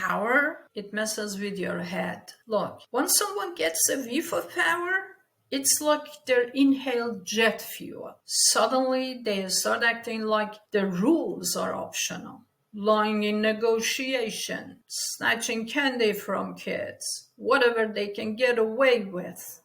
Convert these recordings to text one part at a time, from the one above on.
Power, it messes with your head. Look, once someone gets a whiff of power, it's like their inhaled jet fuel. Suddenly, they start acting like the rules are optional. Lying in negotiation, snatching candy from kids, whatever they can get away with.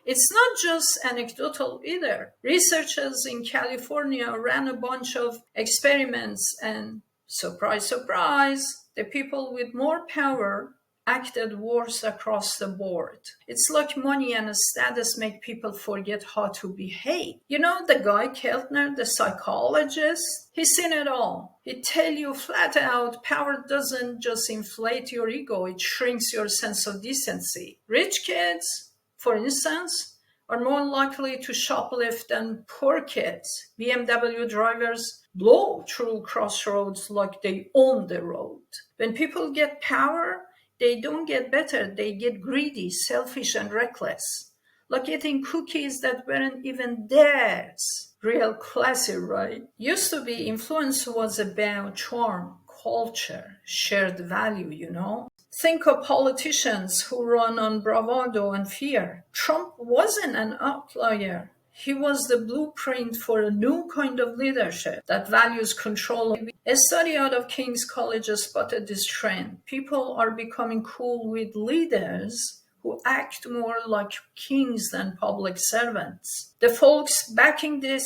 It's not just anecdotal either. Researchers in California ran a bunch of experiments and surprise, surprise, the people with more power acted worse across the board. It's like money and status make people forget how to behave. You know, the guy Keltner, the psychologist, he's seen it all. He'd tell you flat out, power doesn't just inflate your ego, it shrinks your sense of decency. Rich kids, for instance, are more likely to shoplift than poor kids. BMW drivers blow through crossroads like they own the road. When people get power, they don't get better, they get greedy, selfish, and reckless. Like eating cookies that weren't even theirs. Real classy, right? Used to be influence was about charm, culture, shared value, you know? Think of politicians who run on bravado and fear. Trump wasn't an outlier. He was the blueprint for a new kind of leadership that values control. A study out of King's College spotted this trend. People are becoming cool with leaders who act more like kings than public servants. The folks backing this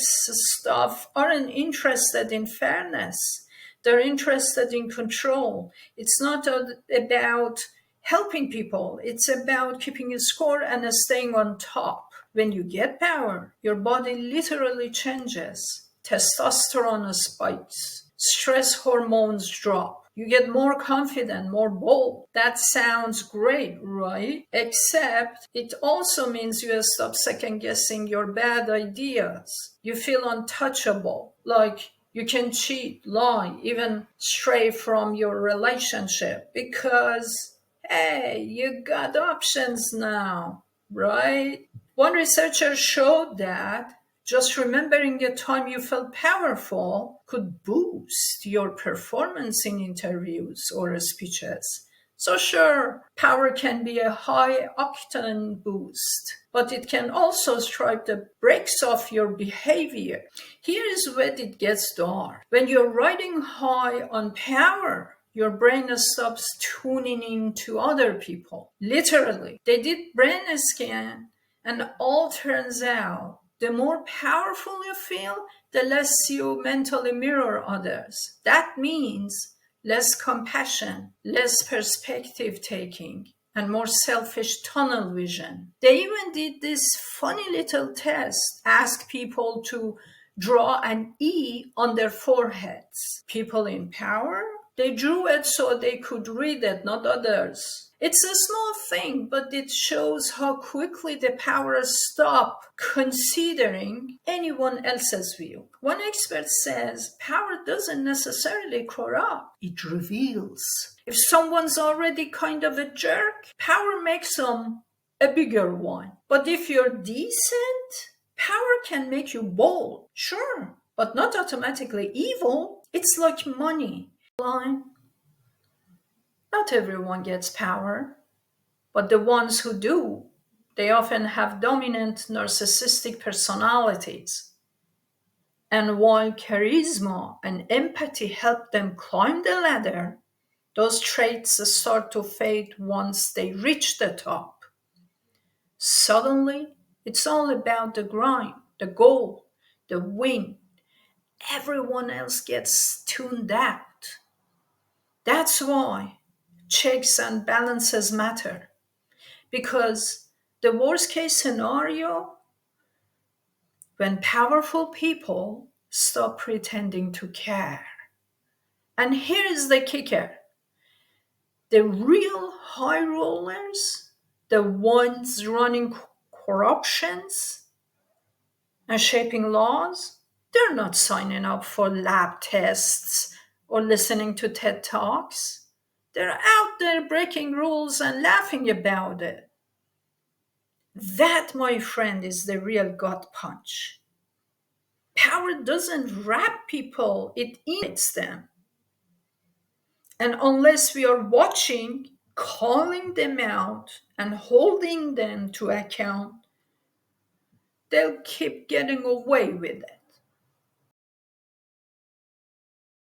stuff aren't interested in fairness. They're interested in control. It's not about helping people. It's about keeping a score and staying on top. When you get power, your body literally changes. Testosterone spikes. Stress hormones drop. You get more confident, more bold. That sounds great, right? Except it also means you stop second guessing your bad ideas. You feel untouchable, like you can cheat, lie, even stray from your relationship because, hey, you got options now, right? One researcher showed that just remembering a time you felt powerful could boost your performance in interviews or speeches. So sure, power can be a high-octane boost, but it can also strip the brakes off your behavior. Here is where it gets dark. When you're riding high on power, your brain stops tuning into other people. Literally, they did brain scan, and all turns out the more powerful you feel, the less you mentally mirror others. That means less compassion, less perspective taking, and more selfish tunnel vision. They even did this funny little test, ask people to draw an E on their foreheads. People in power, they drew it so they could read it, not others. It's a small thing, but it shows how quickly the power stops considering anyone else's view. One expert says power doesn't necessarily corrupt, it reveals. If someone's already kind of a jerk, power makes them a bigger one. But if you're decent, power can make you bold, sure, but not automatically evil. It's like money. Not everyone gets power, but the ones who do, they often have dominant narcissistic personalities. And while charisma and empathy help them climb the ladder, those traits start to fade once they reach the top. Suddenly, it's all about the grind, the goal, the win. Everyone else gets tuned out. That's why checks and balances matter. Because the worst case scenario, when powerful people stop pretending to care. And here is the kicker. The real high rollers, the ones running corruptions and shaping laws, they're not signing up for lab tests or listening to TED Talks. They're out there breaking rules and laughing about it. That, my friend, is the real gut punch. Power doesn't wrap people, it eats them. And unless we are watching, calling them out, and holding them to account, they'll keep getting away with it.